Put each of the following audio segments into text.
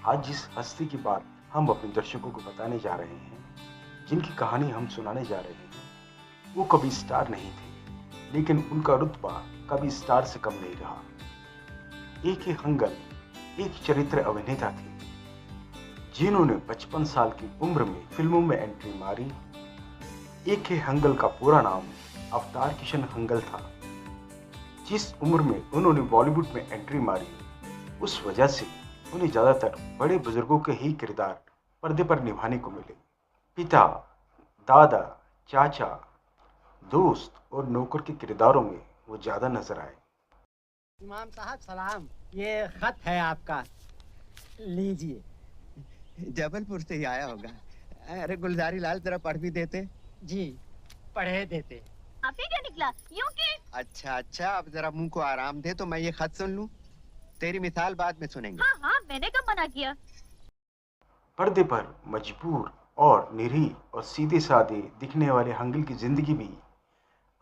आज जिस हस्ती की बात हम अपने दर्शकों को बताने जा रहे हैं, जिनकी कहानी हम सुनाने जा रहे हैं, वो कभी स्टार नहीं थे, लेकिन उनका रुतबा कभी स्टार से कम नहीं रहा। ए.के. हंगल एक चरित्र अभिनेता थे, जिन्होंने 55 साल की उम्र में फिल्मों में एंट्री मारी। ए.के. हंगल का पूरा नाम अवतार किशन हंगल था। जिस उम्र में उन्होंने बॉलीवुड में एंट्री मारी, उस वजह से उन्हें ज्यादातर बड़े बुजुर्गों के ही किरदार पर्दे पर निभाने को मिले। पिता, दादा, चाचा, दोस्त और नौकर के किरदारों में वो ज्यादा नजर आए। इमाम साहब सलाम, ये खत है आपका, लीजिए। जबलपुर से ही आया होगा। अरे गुलजारी लाल जरा पढ़ भी देते। जी पढ़े देते। आपने क्या निकला यूं कि? अच्छा, अब जरा मुंह को आराम दे तो मैं ये खत सुन लूं। तेरी मिसाल बाद में सुनेंगे। हाँ, मैंने कब मना किया। पर्दे पर मजबूर और निरीह और सीधे साधे दिखने वाले हंगल की जिंदगी भी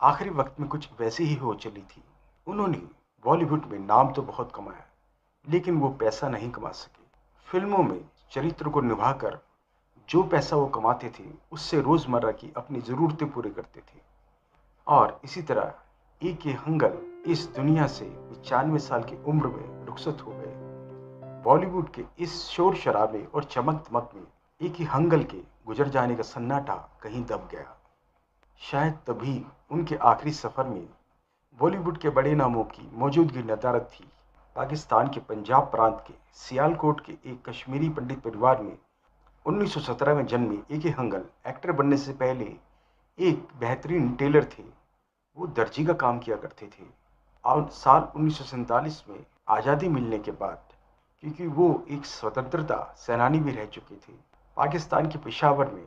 आखिरी वक्त में कुछ वैसी ही हो चली थी। उन्होंने बॉलीवुड में नाम तो बहुत कमाया, लेकिन वो पैसा नहीं कमा सके। फिल्मों में चरित्र को निभाकर जो पैसा वो कमाते थे, उससे रोजमर्रा की अपनी जरूरतें पूरी करते थे। और इसी तरह ए.के. हंगल इस दुनिया से 95 साल की उम्र में रुखसत हो गए। बॉलीवुड के इस शोर शराबे और चमक दमक में ए.के. हंगल के गुजर जाने का सन्नाटा कहीं दब गया। शायद तभी उनके आखिरी सफर में बॉलीवुड के बड़े नामों की मौजूदगी नदारद थी। पाकिस्तान के पंजाब प्रांत के सियालकोट के एक कश्मीरी पंडित परिवार में 1917 में जन्मे ए.के. हंगल एक्टर बनने से पहले एक बेहतरीन टेलर थे। वो दर्जी का काम किया करते थे। और साल 1947 में आज़ादी मिलने के बाद, क्योंकि वो एक स्वतंत्रता सेनानी भी रह चुके थे, पाकिस्तान के पेशावर में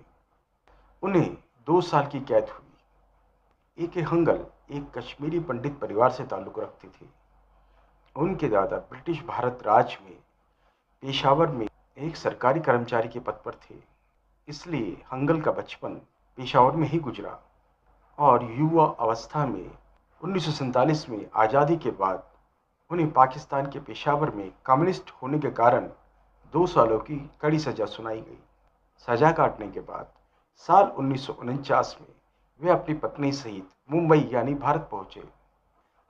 उन्हें 2 साल की कैद हुई। ए.के. हंगल एक कश्मीरी पंडित परिवार से ताल्लुक़ रखते थे। उनके दादा ब्रिटिश भारत राज में पेशावर में एक सरकारी कर्मचारी के पद पर थे, इसलिए हंगल का बचपन पेशावर में ही गुजरा। और युवा अवस्था में 1947 में आज़ादी के बाद उन्हें पाकिस्तान के पेशावर में कम्युनिस्ट होने के कारण 2 सालों की कड़ी सज़ा सुनाई गई। सज़ा काटने के बाद साल 1949 में वे अपनी पत्नी सहित मुंबई यानी भारत पहुंचे।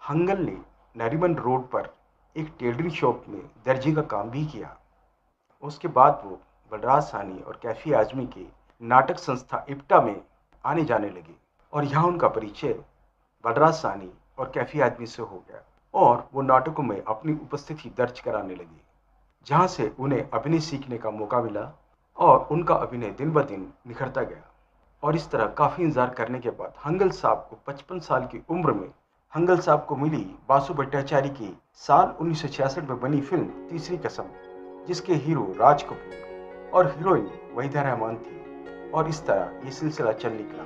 हंगल ने नरीमन रोड पर एक टेलरिंग शॉप में दर्जी का काम भी किया। उसके बाद वो बलराज साहनी और कैफी आजमी के नाटक संस्था इप्टा में आने जाने लगे, और यहाँ उनका परिचय बलराज साहनी और कैफी आजमी से हो गया, और वो नाटकों में अपनी उपस्थिति दर्ज कराने लगे, जहाँ से उन्हें अभिनय सीखने का मौका मिला और उनका अभिनय दिन ब दिन निखरता गया। और इस तरह काफ़ी इंतजार करने के बाद हंगल साहब को 55 साल की उम्र में हंगल साहब को मिली बासु भट्टाचार्य की साल 1966 में बनी फिल्म तीसरी कसम, जिसके हीरो राज कपूर और हीरोइन वहीदा रहमान थी। और इस तरह ये सिलसिला चल निकला।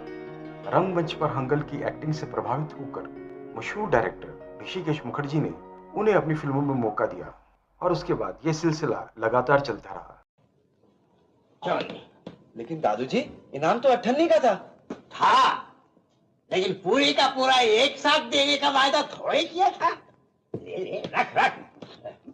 रंगमंच पर हंगल की एक्टिंग से प्रभावित होकर मशहूर डायरेक्टर ऋषिकेश मुखर्जी ने उन्हें अपनी फिल्मों में मौका दिया, और उसके बाद ये सिलसिला लगातार चलता रहा। लेकिन दादूजी, इनाम तो 98 का था, लेकिन पूरी का पूरा एक साथ देने का वायदा थोड़े किया था। ले, रख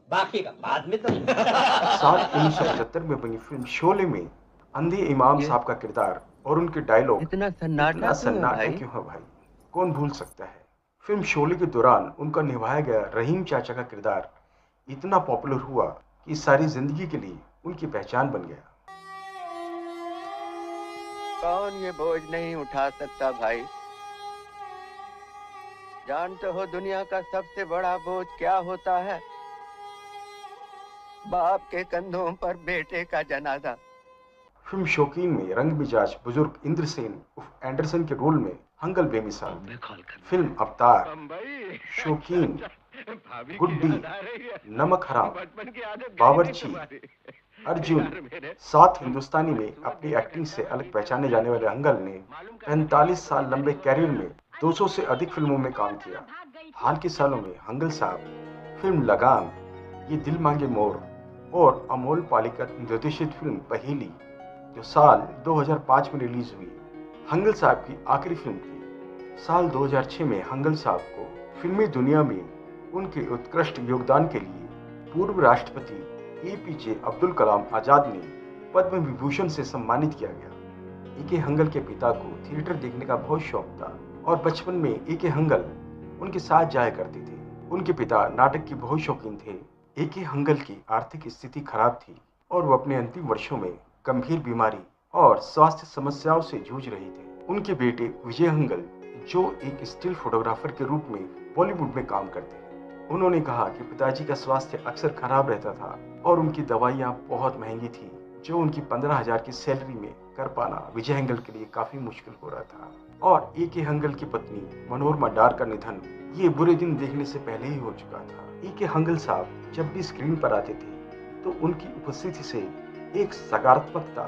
बाकी का बाद में तो। साल 1975 में बनी फिल्म शोले में अंधे इमाम साहब का किरदार और उनके डायलॉग इतना सन्नाटा क्यों है भाई, कौन भूल सकता है। फिल्म शोले के दौरान उनका निभाया गया रहीम चाचा का किरदार इतना पॉपुलर हुआ कि सारी जिंदगी के लिए उनकी पहचान बन गया। कौन ये बोझ नहीं उठा सकता भाई? जानते हो दुनिया का सबसे बड़ा बोझ क्या होता है? बाप के कंधों पर बेटे का जनाजा। फिल्म शौकीन में रंग मिजाज बुजुर्ग इंद्रसेन उर्फ एंडरसन के रोल में हंगल बेमिसाल। फिल्म अवतार, शौकीन, गुड्डी, नमक हराम, बावर्ची, अर्जुन, सात हिंदुस्तानी में अपनी एक्टिंग से अलग पहचाने जाने वाले हंगल ने 45 साल लंबे कैरियर में 200 से अधिक फिल्मों में काम किया। हाल के सालों में हंगल साहब फिल्म लगान, ये दिल मांगे मोर और अमोल पालेकर निर्देशित फिल्म पहेली, जो साल 2005 में रिलीज हुई, हंगल साहब की आखिरी फिल्म थी। साल 2006 में हंगल साहब को फिल्मी दुनिया में उनके उत्कृष्ट योगदान के लिए पूर्व राष्ट्रपति APJ अब्दुल कलाम आजाद ने पद्म विभूषण से सम्मानित किया गया। A.K. हंगल के पिता को थिएटर देखने का बहुत शौक था और बचपन में A.K. हंगल उनके साथ जाया करते थे। उनके पिता नाटक के बहुत शौकीन थे। A.K. हंगल की आर्थिक स्थिति खराब थी और वो अपने अंतिम वर्षों में गंभीर बीमारी और स्वास्थ्य समस्याओं से जूझ रहे थे। उनके बेटे विजय हंगल, जो एक स्टिल फोटोग्राफर के रूप में बॉलीवुड में काम करते हैं, उन्होंने कहा कि पिताजी का स्वास्थ्य अक्सर खराब रहता था और उनकी दवाइयाँ बहुत महंगी थी, जो उनकी 15,000 की सैलरी में कर पाना विजय हंगल के लिए काफी मुश्किल हो रहा था। और A.K. हंगल की पत्नी मनोरमा डार का निधन ये बुरे दिन देखने से पहले ही हो चुका था। A.K. हंगल साहब जब भी स्क्रीन पर आते थे तो उनकी उपस्थिति से एक सकारात्मकता,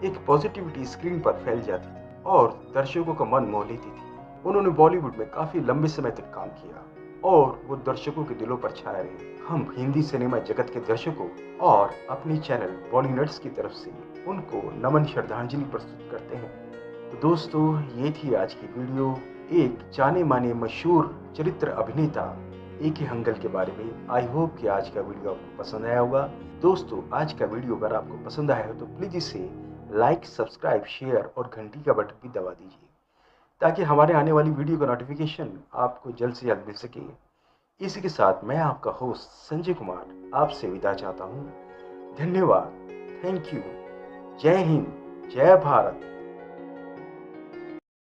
एक पॉजिटिविटी स्क्रीन पर फैल जाती थी और दर्शकों का मन मोह लेती थी। उन्होंने बॉलीवुड में काफी लंबे समय तक काम किया और वो दर्शकों के दिलों पर छाए रहे। हम हिंदी सिनेमा जगत के दर्शकों और अपने चैनल बॉलीनट्स की तरफ से उनको नमन श्रद्धांजलि प्रस्तुत करते हैं। तो दोस्तों, ये थी आज की वीडियो एक जाने माने मशहूर चरित्र अभिनेता A.K. हंगल के बारे में। आई होप कि आज का वीडियो आपको पसंद आया होगा। दोस्तों, आज का वीडियो अगर आपको पसंद आया हो तो प्लीज़ इसे लाइक, सब्सक्राइब, शेयर और घंटी का बटन भी दबा दीजिए ताकि हमारे आने वाली वीडियो का नोटिफिकेशन आपको जल्द से जल्द मिल सके। इसी के साथ मैं आपका होस्ट संजय कुमार आपसे विदा चाहता हूँ। धन्यवाद, थैंक यू, जय हिंद, जय भारत।